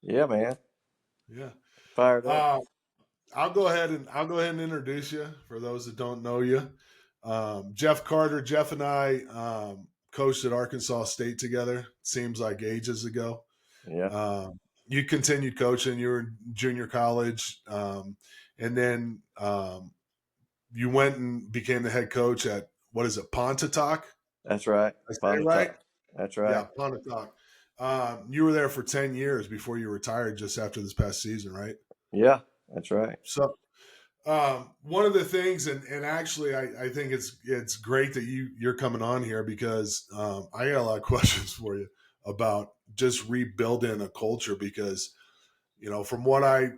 Yeah, man. Yeah. Fired up. Uh, I'll go ahead and introduce you for those that don't know you. Jeff Carter. Jeff and I coached at Arkansas State together. Seems like ages ago. Yeah, You continued coaching. You were in junior college, and then you went and became the head coach at what is it, Pontotoc? that's right. I say it right? Pontotoc. That's right. Yeah, Pontotoc. You were there for 10 years before you retired, just after this past season, right? Yeah, that's right. So one of the things, and actually, I think it's great that you're coming on here because I got a lot of questions for you about just rebuilding a culture because from what I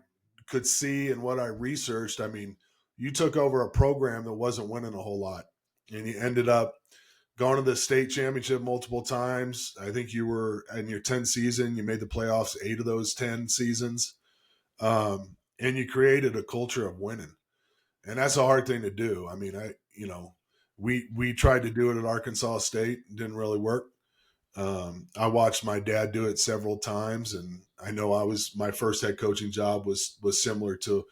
could see and what I researched, I mean, you took over a program that wasn't winning a whole lot, and you ended up going to the state championship multiple times. I think you were in your 10th season, you made the playoffs 8 of those 10 seasons, and you created a culture of winning, and that's a hard thing to do. I mean, we tried to do it at Arkansas State, didn't really work. I watched my dad do it several times, and I know my first head coaching job was similar to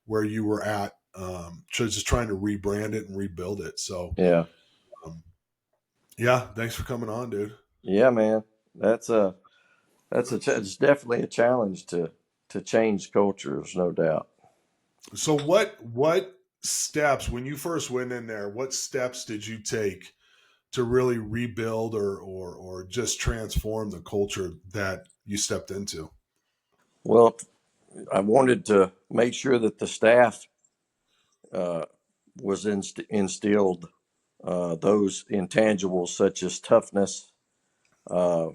where you were at. Just trying to rebrand it and rebuild it. So, Yeah, um, yeah, thanks for coming on, dude. yeah, man. That's a it's definitely a challenge to change cultures, no doubt. So, what steps when you first went in there? What steps did you take to really rebuild or just transform the culture that you stepped into? Well, I wanted to make sure that the staff uh, was instilled those intangibles such as toughness. Uh,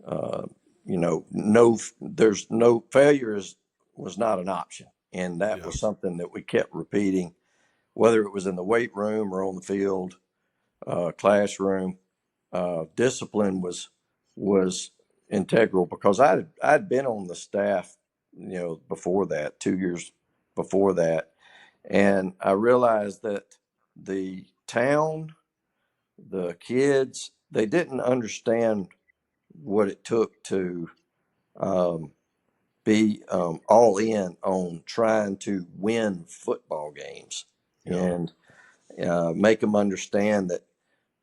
uh, no, there's no was not an option, and that Yeah, was something that we kept repeating, whether it was in the weight room or on the field, classroom. Discipline was integral because I'd been on the staff, before that, 2 years before that, and I realized that the town, the kids, they didn't understand what it took to um, be all in on trying to win football games yeah, and make them understand that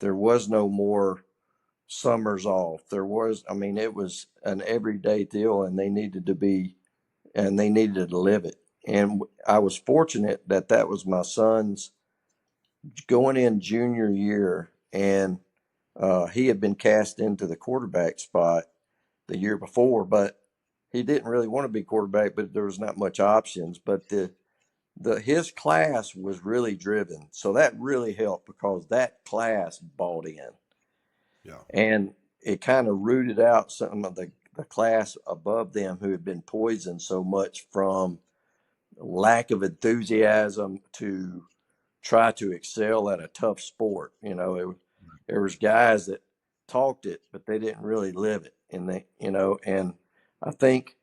there was no more summers off. I mean, it was an everyday deal, and they needed to live it. And I was fortunate that that was my son's going in junior year, and he had been cast into the quarterback spot the year before, but he didn't really want to be quarterback, but there was not much options. But the his class was really driven, so that really helped because that class bought in, yeah, and it kind of rooted out some of the class above them who had been poisoned so much from lack of enthusiasm to try to excel at a tough sport. There was guys that talked it, but they didn't really live it, and and I think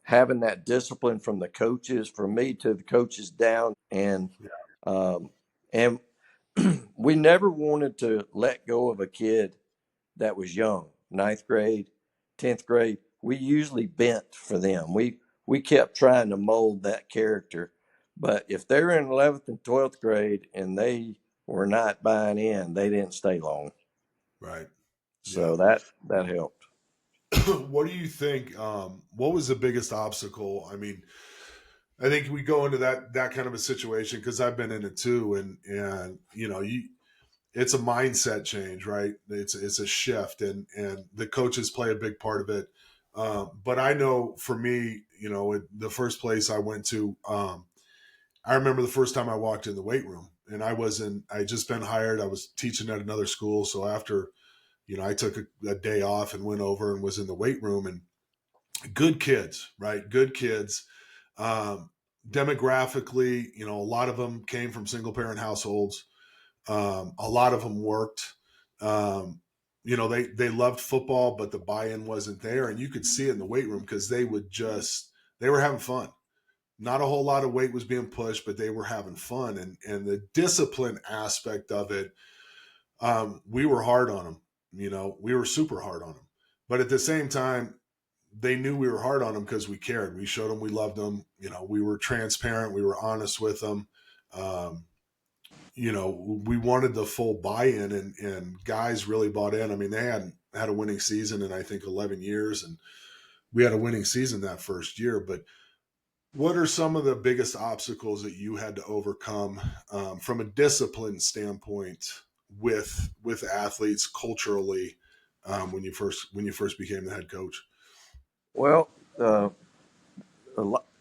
having that discipline from the coaches, from me to the coaches down, yeah, um, and we never wanted to let go of a kid that was young, ninth grade, 10th grade. We usually bent for them. We kept trying to mold that character. But if they were in 11th and 12th grade and they were not buying in, they didn't stay long. right, yeah. So that helped. What do you think? What was the biggest obstacle? I mean, I think we go into that kind of a situation because I've been in it too, and it's a mindset change, right? It's a shift, and the coaches play a big part of it. But I know for me, the first place I went to, I remember the first time I walked in the weight room, and I just been hired. I was teaching at another school, so after I took a day off and went over and was in the weight room, and good kids, right? Good kids. Um, Demographically, a lot of them came from single parent households. A lot of them worked. Um, they loved football, but the buy-in wasn't there, and you could see it in the weight room because they were having fun. Not a whole lot of weight was being pushed, but they were having fun, and the discipline aspect of it, we were hard on them. We were super hard on them, but at the same time, they knew we were hard on them because we cared. We showed them we loved them. We were transparent. We were honest with them. Um, we wanted the full buy-in, and guys really bought in. I mean, they hadn't had a winning season in, I think, 11 years, and we had a winning season that first year. But what are some of the biggest obstacles that you had to overcome from a discipline standpoint with athletes culturally when you first became the head coach? Well, uh,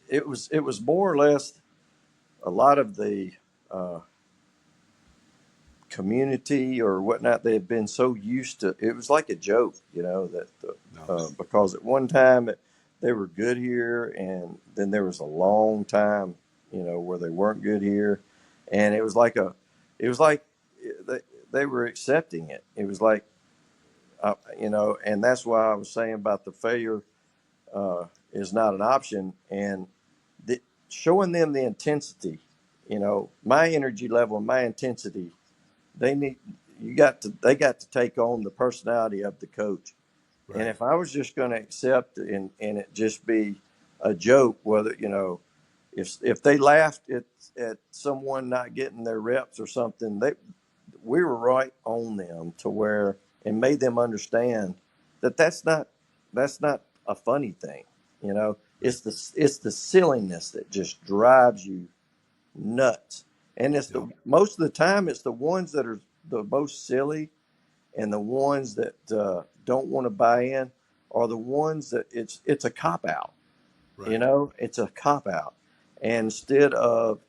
it was more or less a lot of the uh, community or whatnot. They had been so used to it was like a joke, that No, because at one time they were good here, and then there was a long time, where they weren't good here, and it was like they, they were accepting it. It was like, and that's why I was saying about the failure is not an option, and the, showing them the intensity, my energy level and my intensity. They need they got to take on the personality of the coach. And right, if I was just going to accept and it just be a joke, whether if they laughed at someone not getting their reps or something, we were right on them to where and made them understand that that's not a funny thing. right, It's the silliness that just drives you nuts. And it's yeah, the most of the time it's the ones that are the most silly and the ones that don't want to buy in are the ones that it's a cop out. right, It's a cop out. And instead of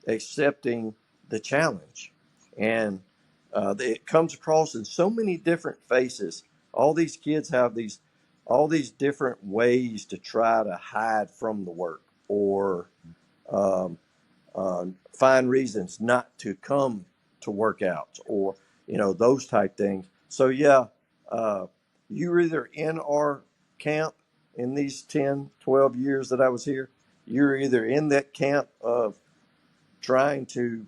accepting the challenge, and it comes across in so many different faces. All these kids have all these different ways to try to hide from the work or um, find reasons not to come to workouts or those type things. So yeah, uh, you're either in our camp in these 10, 12 years that I was here. You're either in that camp of trying to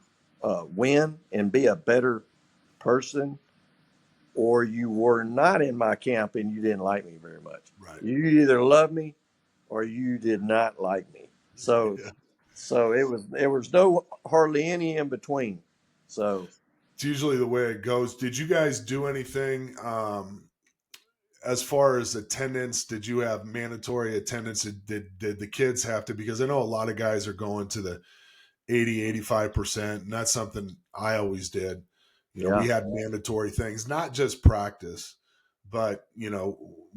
win and be a better person, or you were not in my camp and you didn't like me very much. right. You either love me or you did not like me. So Yeah. there was no hardly any in between. So It's usually the way it goes. Did you guys do anything as far as attendance? Did you have mandatory attendance? Did the kids have to? Because I know a lot of guys are going to the 80, 85%, and that's something I always did. We yeah, had mandatory things, not just practice, but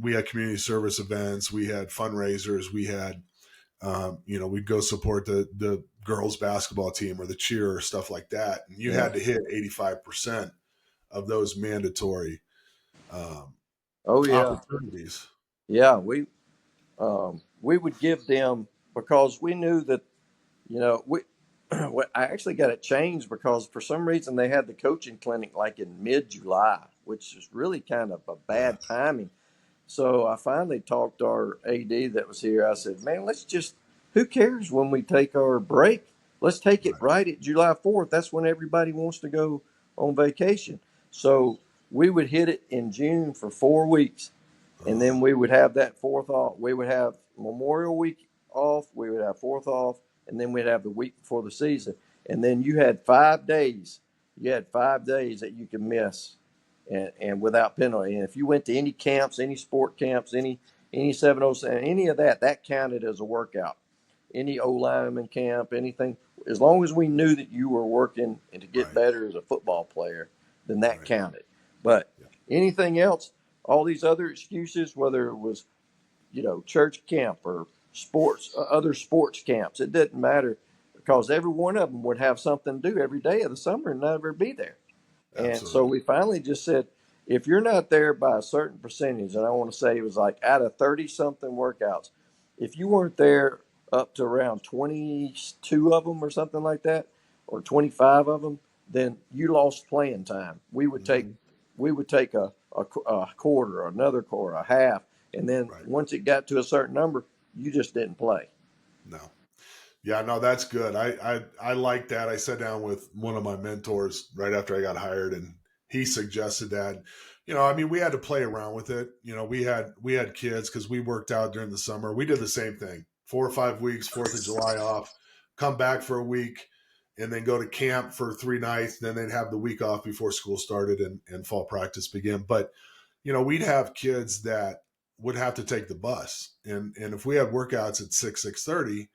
we had community service events, we had fundraisers, we had we'd go support the girls basketball team or the cheer or stuff like that, and you yeah. had to hit 85% of those mandatory um, Oh yeah, opportunities. yeah. We would give them because we knew that we. I actually got it changed because for some reason they had the coaching clinic like in mid-July, which is really kind of a Yeah, bad timing. So I finally talked to our AD that was here. I said, "Man, who cares when we take our break? Let's take it right. right at July 4th. That's when everybody wants to go on vacation." So we would hit it in June for 4 weeks, and Uh, then we would have that fourth off. We would have Memorial Week off. We would have fourth off, and then we'd have the week before the season. And then you had 5 days. You had 5 days that you could miss, and without penalty. And if you went to any camps, any sport camps, any 707, any of that, that counted as a workout. Any O lineman camp, anything, as long as we knew that you were working and to get right, better as a football player, then that right. counted. But Yeah, anything else, all these other excuses, whether it was church camp or sports, other sports camps, it didn't matter because every one of them would have something to do every day of the summer and never be there. And so absolutely. we finally just said, if you're not there by a certain percentage, and I want to say it was like out of 30 something workouts, if you weren't there up to around 22 of them or something like that, or 25 of them, then you lost playing time. Hmm. We would take a quarter, another quarter, a half, and then Right. once it got to a certain number, you just didn't play. No. Yeah, no, that's good. I like that. I sat down with one of my mentors right after I got hired, and he suggested that. I mean, we had to play around with it. We had kids because we worked out during the summer. We did the same thing: 4 or 5 weeks, 4th of July off, come back for a week, and then go to camp for 3 nights. Then they'd have the week off before school started and fall practice began. But we'd have kids that would have to take the bus, and if we had workouts at 6:30,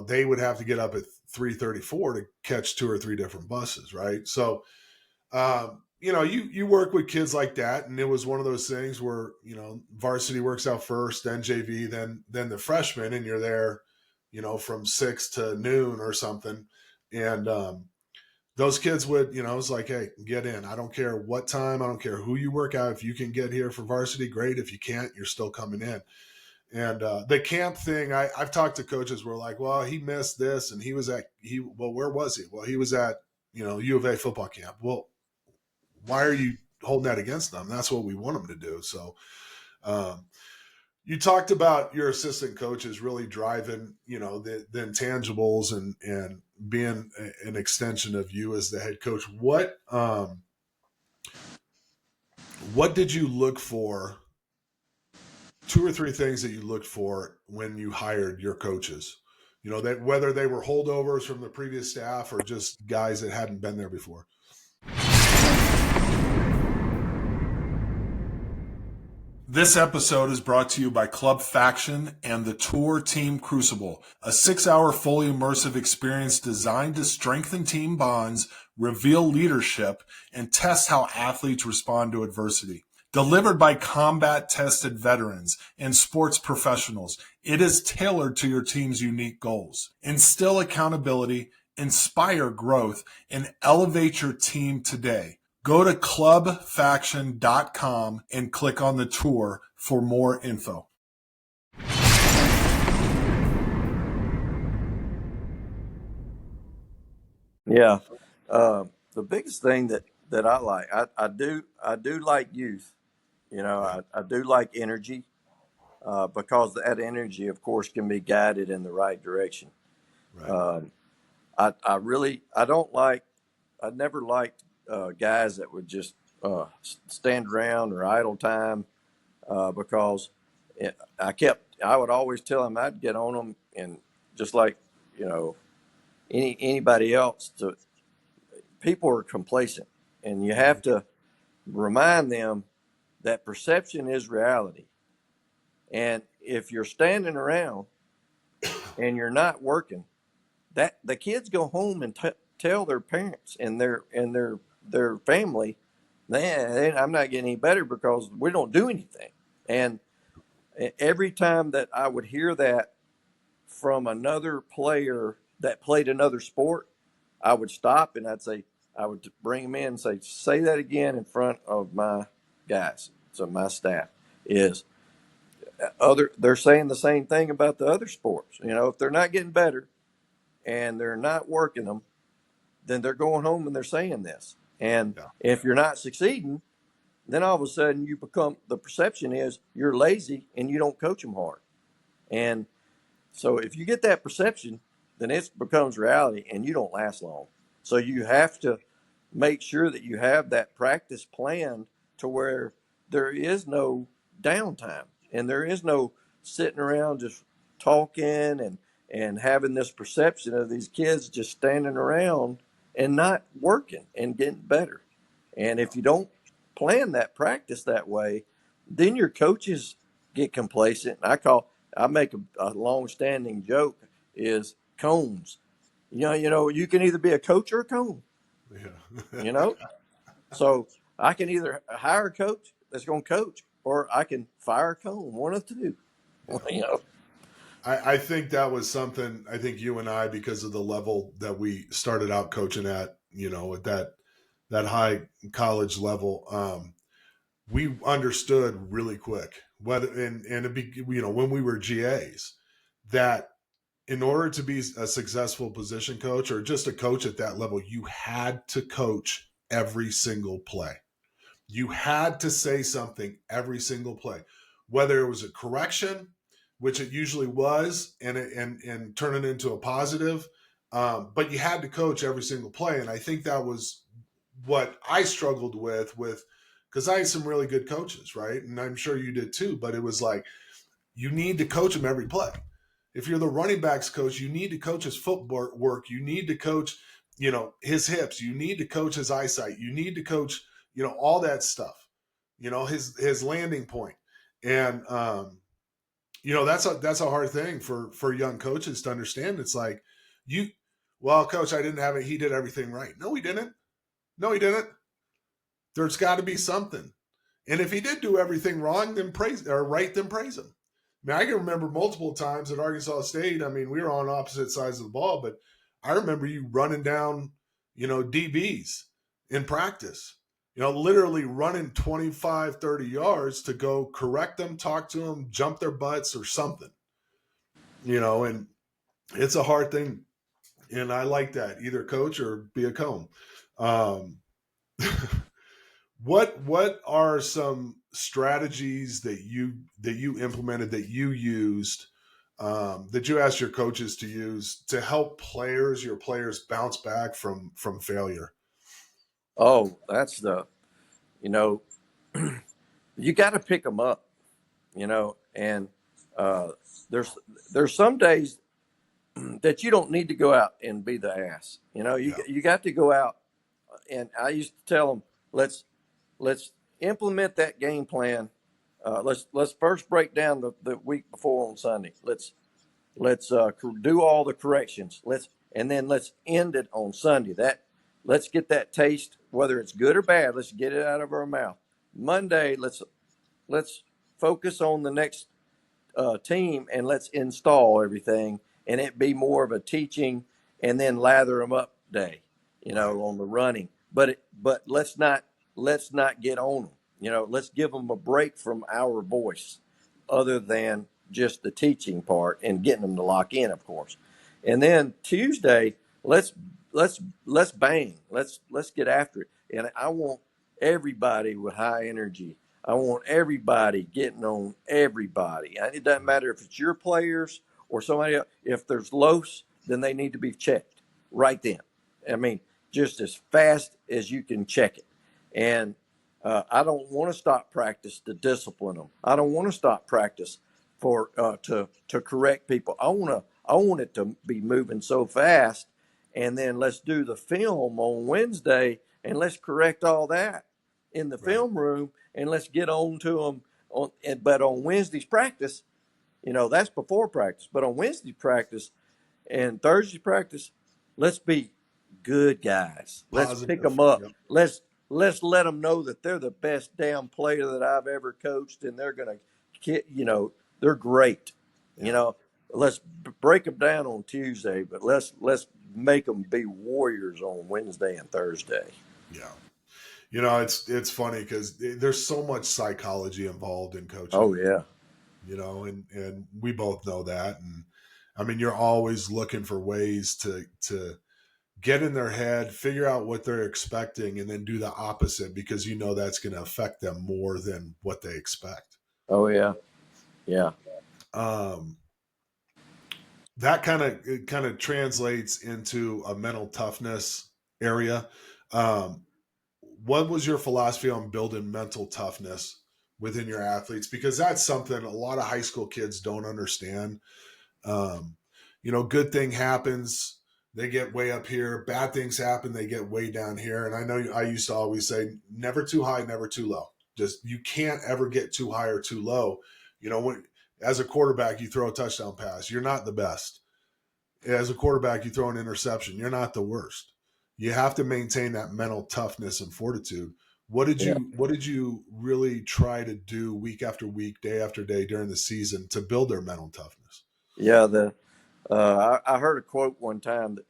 they would have to get up at 3:34 to catch 2 or 3 different buses, right? So you work with kids like that, and it was one of those things where varsity works out first, then JV, then the freshman, and you're there, from 6 to noon or something, and those kids would, it's like, hey, get in. I don't care what time, I don't care who you work out. If you can get here for varsity, great. If you can't, you're still coming in. And the camp thing, I've talked to coaches who are like, well, he missed this, and well, where was he? Well, he was at U of A football camp. Well, why are you holding that against them? That's what we want them to do. So you talked about your assistant coaches really driving, the intangibles and being an extension of you as the head coach. What did you look for? 2 or 3 things that you looked for when you hired your coaches, that whether they were holdovers from the previous staff or just guys that hadn't been there before. This episode is brought to you by Club Faction and the Tour Team Crucible, a 6-hour fully immersive experience designed to strengthen team bonds, reveal leadership, and test how athletes respond to adversity. Delivered by combat-tested veterans and sports professionals, it is tailored to your team's unique goals. Instill accountability, inspire growth, and elevate your team today. Go to clubfaction.com and click on the tour for more info. Yeah. The biggest thing that I like, I do like youth. I do like energy, because that energy, of course, can be guided in the right direction. Right. I don't like, I never liked guys that would just stand around or idle time, because I would always tell them I'd get on them, and just like, anybody else, people are complacent, and you have to remind them that perception is reality. And if you're standing around and you're not working, that the kids go home and tell their parents and their family, man, I'm not getting any better because we don't do anything. And every time that I would hear that from another player that played another sport, I would stop and I would bring them in and say that again in front of my guys. So my staff is they're saying the same thing about the other sports. If they're not getting better and they're not working them, then they're going home and they're saying this. And Yeah. if you're not succeeding, then all of a sudden the perception is you're lazy and you don't coach them hard. And so if you get that perception, then it becomes reality and you don't last long. So you have to make sure that you have that practice planned to where there is no downtime and there is no sitting around just talking and having this perception of these kids just standing around and not working and getting better. And if you don't plan that practice that way, then your coaches get complacent. I make a long-standing joke is cones. You can either be a coach or a cone. Yeah. So I can either hire a coach that's going to coach, or I can fire a cone. One of the two. Yeah. you know. I think that was something, I think you and I, because of the level that we started out coaching at, at that high college level, we understood really quick whether, and it be, when we were GAs, that in order to be a successful position coach or just a coach at that level, you had to coach every single play. You had to say something every single play, whether it was a correction, which it usually was, and turn it into a positive. But you had to coach every single play, and I think that was what I struggled with because I had some really good coaches, right? And I'm sure you did too. But it was like you need to coach them every play. If you're the running backs coach, you need to coach his footwork. You need to coach, his hips. You need to coach his eyesight. You need to coach, all that stuff. His landing point, and that's a hard thing for young coaches to understand. It's like you, well, coach, I didn't have it. He did everything right. No, he didn't. No, he didn't. There's got to be something. And if he did do everything wrong, then praise or right, then praise him. I mean, I can remember multiple times at Arkansas State. I mean, we were on opposite sides of the ball, but I remember you running down, DBs in practice. Literally running 25, 30 yards to go correct them, talk to them, jump their butts or something. And it's a hard thing. And I like that. Either coach or be a cone. Um, what are some strategies that you implemented, that you used, that you asked your coaches to use to help your players bounce back from failure? Oh, that's you know, you got to pick them up, and uh, there's there's some days that you don't need to go out and be the ass. Yeah. You got to go out, and I used to tell them, let's implement that game plan. Let's first break down the week before on Sunday. Let's do all the corrections. Let's end it on Sunday. Let's get that taste, whether it's good or bad. Let's get it out of our mouth. Monday, let's focus on the next team, and let's install everything, and it be more of a teaching and then lather them up day, Right. on the running. But let's not get on them. Let's give them a break from our voice, other than just the teaching part and getting them to lock in, of course. And then Tuesday, let's let's bang. Let's get after it. And I want everybody with high energy. I want everybody getting on everybody. It doesn't Right. matter if it's your players or somebody else. If there's los, then they need to be checked right then. I mean, just as fast as you can check it. And I don't want to stop practice to discipline them. I don't want to stop practice for to correct people. I want it to be moving so fast, and then let's do the film on Wednesday, and let's correct all that in the Right. film room, and let's get on to them But on Wednesday's practice, that's before practice. But on Wednesday practice and Thursday practice, let's be good guys. Let's pick Positive. them up. Yep. Let's let them know that they're the best damn player that I've ever coached, and they're gonna they're great. You Yeah. know, let's break them down on Tuesday, but let's make them be warriors on Wednesday and Thursday. Yeah. It's funny because there's so much psychology involved in Oh coaching. yeah, And we both know that. And I mean, you're always looking for ways to get in their head, figure out what they're expecting, and then do the opposite because that's going to affect them more than what they expect. oh yeah, yeah, Um, that kind of translates into a mental toughness area. Um, what was your philosophy on building mental toughness within your athletes? Because that's something a lot of high school kids don't understand. Um, good thing happens, they get way up here. Bad things happen, they get way down here. And I know I used to always say, never too high, never too low. Just you can't ever get too high or too low. When as a quarterback you throw a touchdown pass, you're not the best. As a quarterback you throw an interception, you're not the worst. You have to maintain that mental toughness and fortitude. yeah, What did you really try to do week after week, day after day during the season to build their mental toughness? yeah. I heard a quote one time that,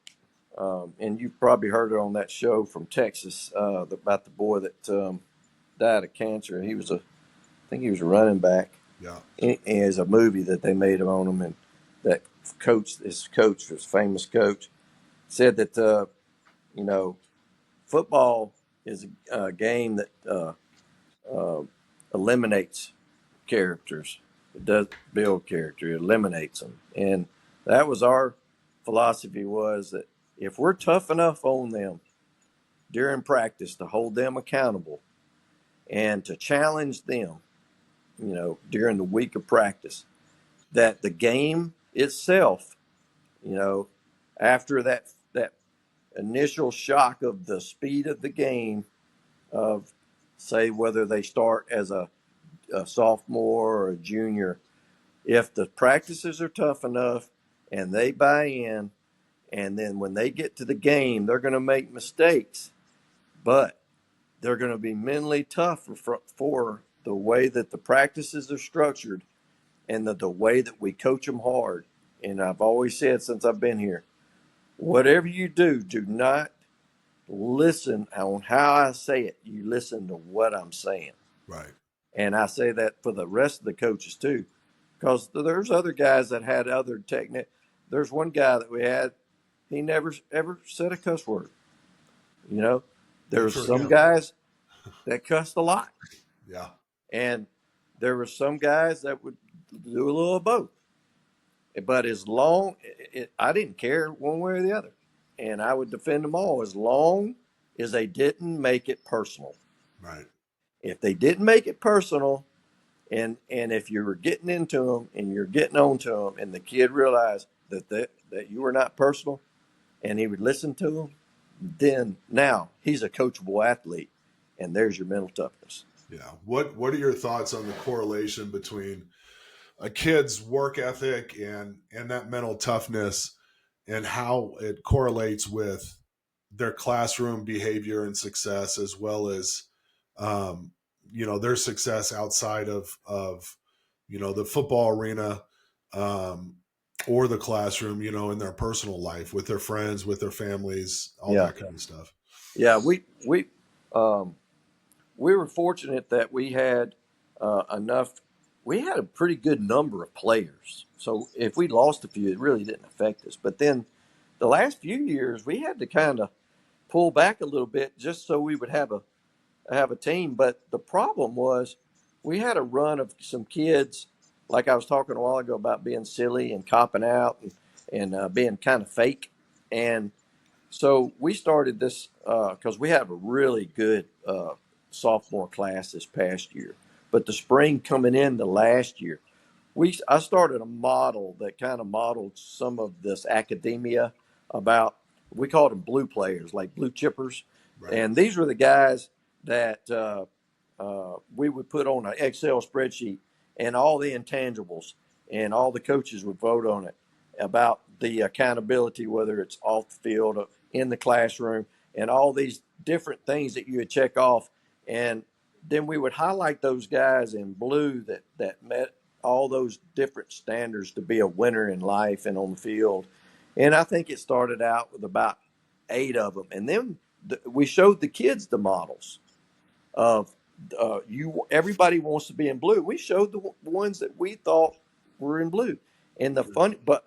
and you probably heard it on that show from Texas, about the boy that died of cancer. I think he was a running back. Yeah. And there's a movie that they made on him, and that coach, this famous coach, said that you know football is a game that uh, eliminates characters. It does build character. It eliminates them, and that was our philosophy. Was that if we're tough enough on them, during practice to hold them accountable and to challenge them, during the week of practice, that the game itself, you know, after that initial shock of the speed of the game, of say whether they start as a sophomore or a junior, if the practices are tough enough and they buy in, and then when they get to the game, they're going to make mistakes, but they're going to be mentally tough for the way that the practices are structured and the way that we coach them hard. And I've always said since I've been here, whatever you do, do not listen on how I say it. You listen to what I'm saying. Right. And I say that for the rest of the coaches too, because there's other guys that had other technique. There's one guy that we had, he never ever said a cuss word. There's some guys that cussed a lot. Yeah. And there were some guys that would do a little of both. But as long, I didn't care one way or the other. And I would defend them all as long as they didn't make it personal. Right. If they didn't make it personal, and if you were getting into them and you're getting on to them, and the kid realized that you were not personal, and he would listen to them, then now he's a coachable athlete, and there's your mental toughness. Yeah. What are your thoughts on the correlation between a kid's work ethic and that mental toughness, and how it correlates with their classroom behavior and success, as well as their success outside of the football arena, or the classroom, in their personal life, with their friends, with their families, all that kind of stuff? Yeah, we were fortunate that we had enough. We had a pretty good number of players. So if we lost a few, it really didn't affect us. But then the last few years, we had to kind of pull back a little bit just so we would have a team. But the problem was we had a run of some kids, like I was talking a while ago about being silly and copping out and being kind of fake. And so we started this because we have a really good sophomore class this past year. But the spring coming into last year, I started a model that kind of modeled some of this academia about, we called them blue players, like blue chippers. Right. And these were the guys that we would put on an Excel spreadsheet, and all the intangibles, and all the coaches would vote on it about the accountability, whether it's off the field or in the classroom, and all these different things that you would check off. And then we would highlight those guys in blue that met all those different standards to be a winner in life and on the field. And I think it started out with about 8 of them. And then we showed the kids the models of everybody wants to be in blue. We showed the ones that we thought were in blue. And the fun, but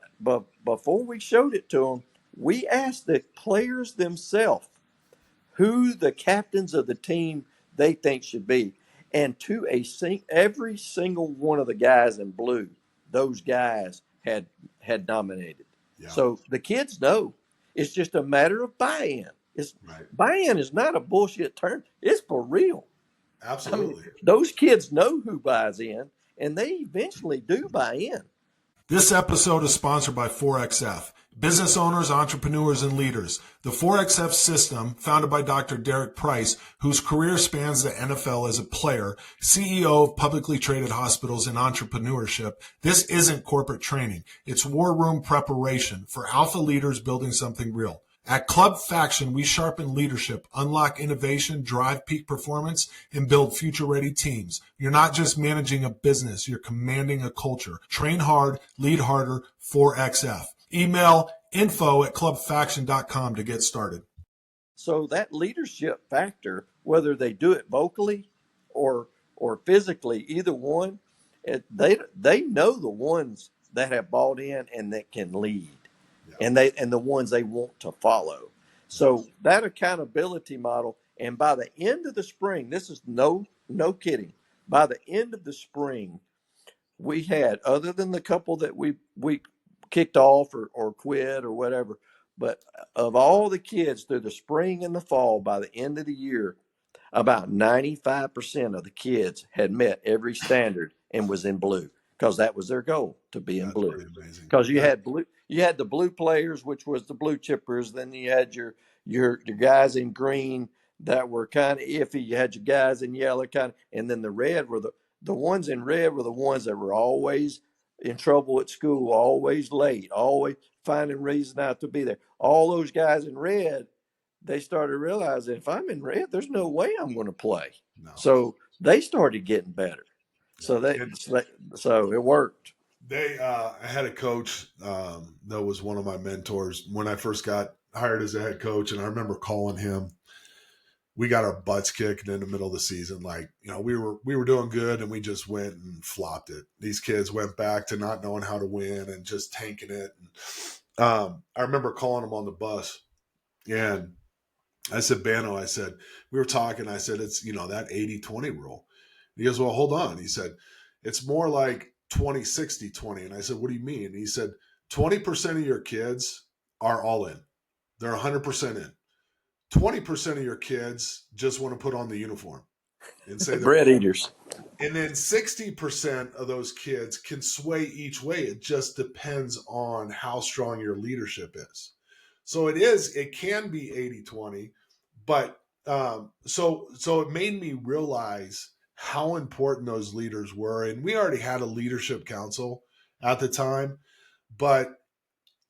before we showed it to them, we asked the players themselves who the captains of the team they think should be. And to every single one of the guys in blue, those guys had nominated. Yeah. So the kids know. It's just a matter of buy-in. Buy-in is not a bullshit term. It's for real. Absolutely. Those kids know who buys in, and they eventually do buy in. This episode is sponsored by 4XF. Business owners, entrepreneurs, and leaders. The 4XF system, founded by Dr. Derek Price, whose career spans the NFL as a player, CEO of publicly traded hospitals and entrepreneurship. This isn't corporate training. It's war room preparation for alpha leaders building something real. At Club Faction, we sharpen leadership, unlock innovation, drive peak performance, and build future-ready teams. You're not just managing a business, you're commanding a culture. Train hard, lead harder, 4XF. Email info@clubfaction.com to get started. So that leadership factor, whether they do it vocally or physically, either one, they know the ones that have bought in and that can lead. Yeah. And the ones they want to follow. So that accountability model, and by the end of the spring, this is no kidding. By the end of the spring, we had, other than the couple that we kicked off or quit or whatever, But of all the kids through the spring and the fall, by the end of the year, about 95% of the kids had met every standard and was in blue because that was their goal, to be in That's blue. pretty amazing. Because you had the blue players, which was the blue chippers. Then you had your guys in green that were kind of iffy. You had your guys in yellow kind of, and then the red were the ones in red were the ones that were always in trouble at school, always late, always finding reason not to be there. All those guys in red, they started realizing if I'm in red, there's no way I'm going to play. No. So they started getting better. So Yeah. they so it worked. I had a coach that was one of my mentors when I first got hired as a head coach, and I remember calling him. We got our butts kicked in the middle of the season. Like, we were doing good, and we just went and flopped it. These kids went back to not knowing how to win and just tanking it. And, I remember calling him on the bus, and I said, Bano, I said, we were talking. I said, it's, that 80-20 rule. He goes, well, hold on. He said, it's more like 20-60-20. And I said, what do you mean? And he said, 20% of your kids are all in. They're 100% in. 20% of your kids just want to put on the uniform and say they're Bread in. eaters. And then 60% of those kids can sway each way. It just depends on how strong your leadership is. So it can be 80-20, but so it made me realize how important those leaders were. And we already had a leadership council at the time, but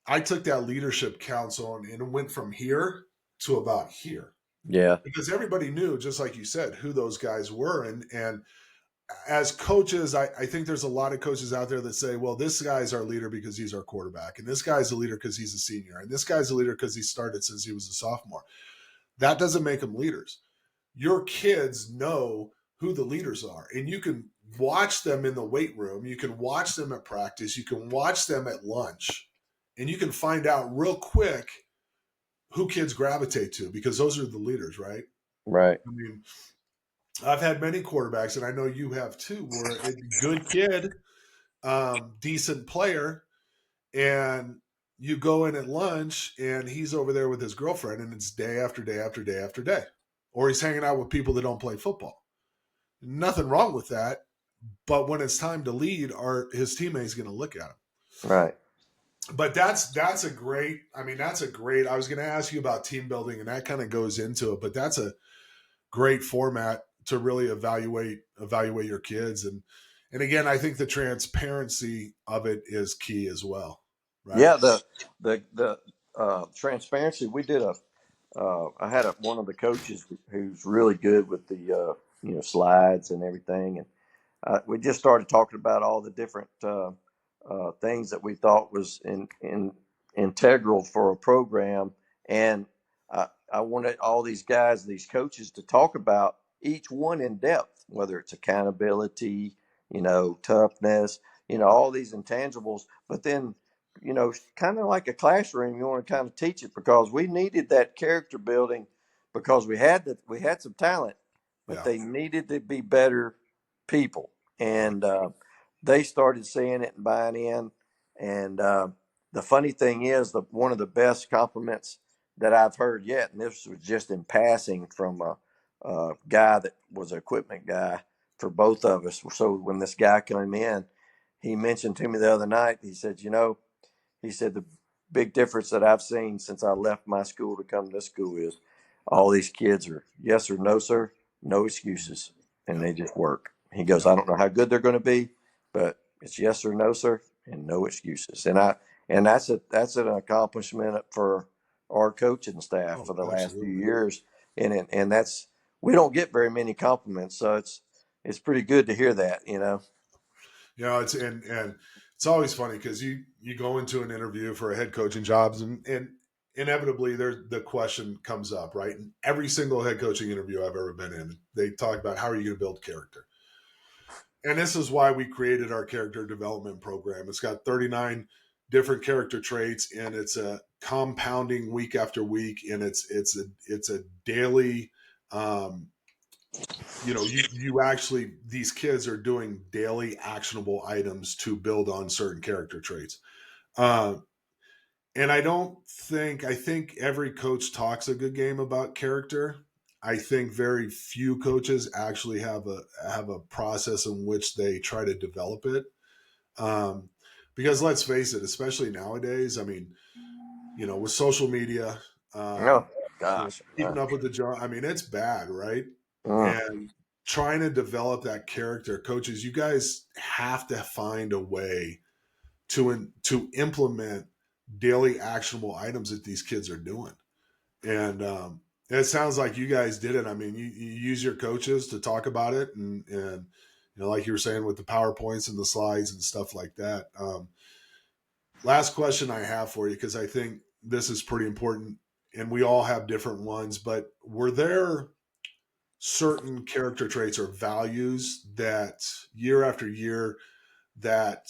I took that leadership council and it went from here to about here Yeah. because everybody knew, just like you said, who those guys were. And as coaches, I think there's a lot of coaches out there that say, well, this guy's our leader because he's our quarterback. And this guy's a leader because he's a senior. And this guy's a leader because he started since he was a sophomore. That doesn't make them leaders. Your kids know who the leaders are. And you can watch them in the weight room. You can watch them at practice. You can watch them at lunch. And you can find out real quick who kids gravitate to because those are the leaders, right? Right. I mean, I've had many quarterbacks, and I know you have too, where a good kid, decent player, and you go in at lunch and he's over there with his girlfriend and it's day after day after day after day. Or he's hanging out with people that don't play football. Nothing wrong with that. But when it's time to lead, his teammates going to look at him. Right. But that's a great, I was going to ask you about team building and that kind of goes into it, but that's a great format to really evaluate your kids. And again, I think the transparency of it is key as well. Right. Yeah. The transparency. We did I had one of the coaches who's really good with the slides and everything, and we just started talking about all the different things that we thought was integral for a program, and I wanted all these guys, these coaches, to talk about each one in depth, whether it's accountability, toughness, all these intangibles. But then, kind of like a classroom, you want to kind of teach it because we needed that character building because we had some talent, but Yeah. they needed to be better people, and they started seeing it and buying in. And the funny thing is, one of the best compliments that I've heard yet, and this was just in passing from a guy that was an equipment guy for both of us. So when this guy came in, he mentioned to me the other night, he said, he said, the big difference that I've seen since I left my school to come to this school is all these kids are yes or no, sir, no excuses, and Yeah. they just work. He goes, Yeah. I don't know how good they're going to be, but it's yes or no, sir, and no excuses. And that's an accomplishment for our coaching staff Oh, for the last few absolutely. years, and that's we don't get very many compliments, so it's pretty good to hear that. And it's always funny because you go into an interview for a head coaching jobs and inevitably the question comes up, right? In every single head coaching interview I've ever been in, they talk about how are you going to build character. And this is why we created our character development program. It's got 39 different character traits, and it's a compounding week after week, and it's a daily. You actually, these kids are doing daily actionable items to build on certain character traits. And And I think every coach talks a good game about character. I think very few coaches actually have a process in which they try to develop it. Um, because let's face it, especially nowadays, I mean, with social media, Oh you know, gosh. keeping up with the job, I mean, it's bad, right? Mm. And trying to develop that character, coaches, you guys have to find a way to implement daily actionable items that these kids are doing. And it sounds like you guys did it. I mean, you use your coaches to talk about it, and like you were saying with the PowerPoints and the slides and stuff like that. Last question I have for you, because I think this is pretty important, and we all have different ones. But were there certain character traits or values that year after year that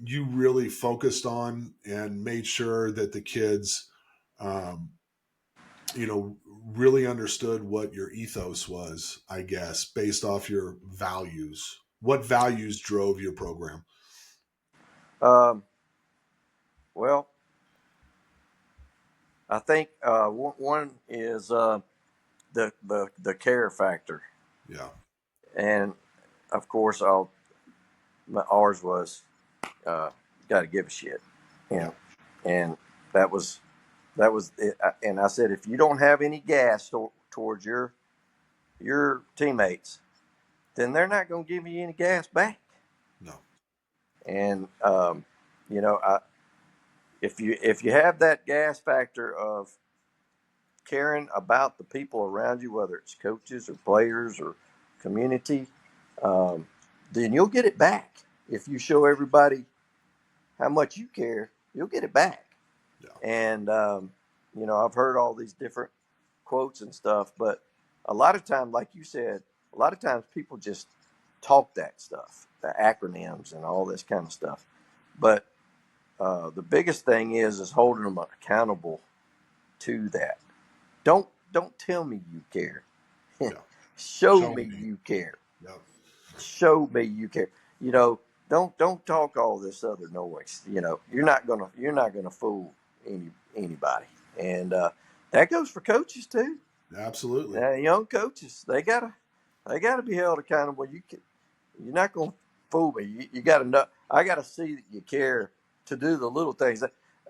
you really focused on and made sure that the kids, um, really understood what your ethos was, I guess, based off your values? What values drove your program? Um, well, I think one is the care factor, Yeah. and of course, ours was got to give a shit, you Yeah. know, and that was that was it. And I said, if you don't have any gas towards your teammates, then they're not going to give you any gas back. No. And I if you have that gas factor of caring about the people around you, whether it's coaches or players or community, um, then you'll get it back. If you show everybody how much you care, you'll get it back. Yeah. And I've heard all these different quotes and stuff, but a lot of times, like you said, a lot of times people just talk that stuff, the acronyms and all this kind of stuff. But the biggest thing is holding them accountable to that. Don't tell me you care. Yeah. Show Show me me. you care. Yeah. Show me you care. You know, don't talk all this other noise. You're not gonna fool anybody, and that goes for coaches too. Absolutely. Young coaches, they gotta be held accountable. You're not gonna fool me. You gotta know. I gotta see that you care to do the little things.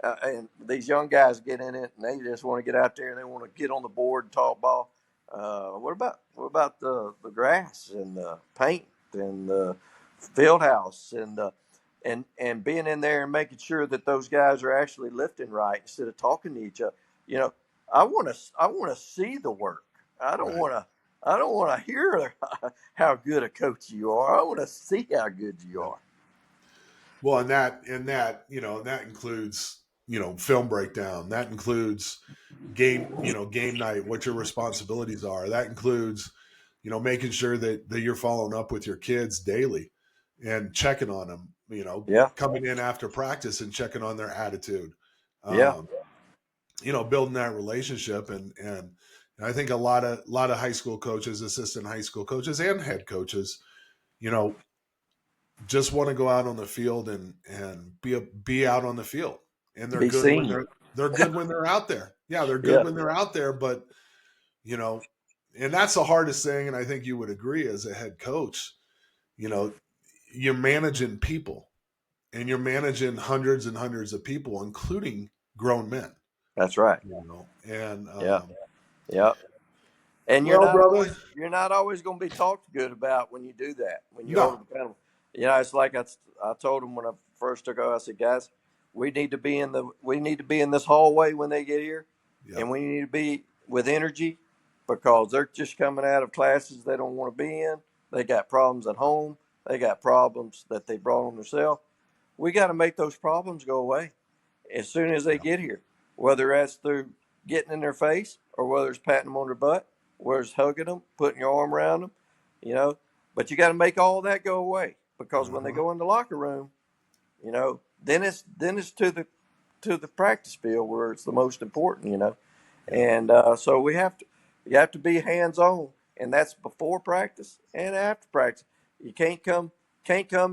And these young guys get in it, and they just want to get out there and they want to get on the board and talk ball. What about the grass and the paint and the field house and being in there and making sure that those guys are actually lifting right instead of talking to each other. You know, I want to see the work. I don't Right. want to. I don't want to hear how good a coach you are. I want to see how good you Yep. are. Well, that includes, film breakdown. That includes game night, what your responsibilities are. That includes, making sure that you're following up with your kids daily and checking on them, Yeah, coming in after practice and checking on their attitude. yeah. Um, building that relationship, and I think a lot of high school coaches, assistant high school coaches, and head coaches, you know, just want to go out on the field and be out on the field, and they're Be good when seen. they're good when they're out there. Yeah, they're good Yeah, when they're out there, but you know, and that's the hardest thing. And I think you would agree as a head coach, you know, you're managing people, and you're managing hundreds and hundreds of people, including grown men. that's right. And Yeah, yeah. And you're well, not brother, always you're not always going to be talked good about when you do that. When you hold no, them accountable, it's like I told them when I first took over. I said, guys, we need to be in this hallway when they get here, yep, and we need to be with energy because they're just coming out of classes they don't want to be in. They got problems at home. They got problems that they brought on themselves. We got to make those problems go away as soon as they yep, get here, whether that's through getting in their face or whether it's patting them on their butt, whether it's hugging them, putting your arm around them, you know. But you got to make all that go away because when they uh-huh, go in the locker room, then it's to the practice field where it's the most important. yep, And so you have to be hands on, and that's before practice and after practice. You can't come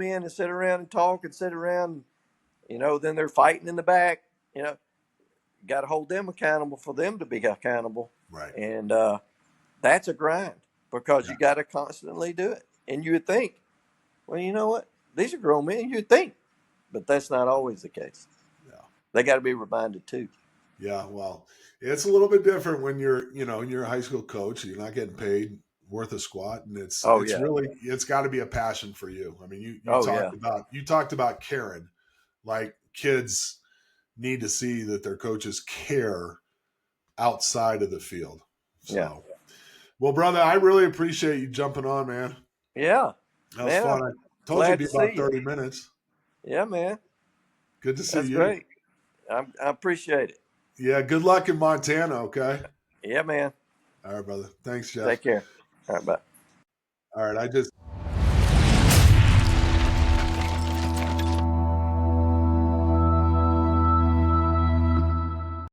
in and sit around and talk and sit around. Then they're fighting in the back. You know, got to hold them accountable for them to be accountable. Right. And that's a grind because Yeah. you got to constantly do it. And you would think, well, you know what? These are grown men. You'd think, but that's not always the case. Yeah. They got to be reminded too. Yeah. Well, it's a little bit different when you're a high school coach. You're not getting paid worth a squat, and it's Oh it's yeah. really it's got to be a passion for you. I mean, you Oh yeah. talked about caring, like kids need to see that their coaches care outside of the field. Yeah. So, well, brother, I really appreciate you jumping on, man. Yeah. That was Man, fun. I'm I told you it'd glad be to see about you. 30 minutes. Yeah, man. Good to see That's you. great. I appreciate it. Yeah, good luck in Montana, okay? Yeah, man. All right, brother. Thanks, Jeff. Take care. All right, bye. All right, I just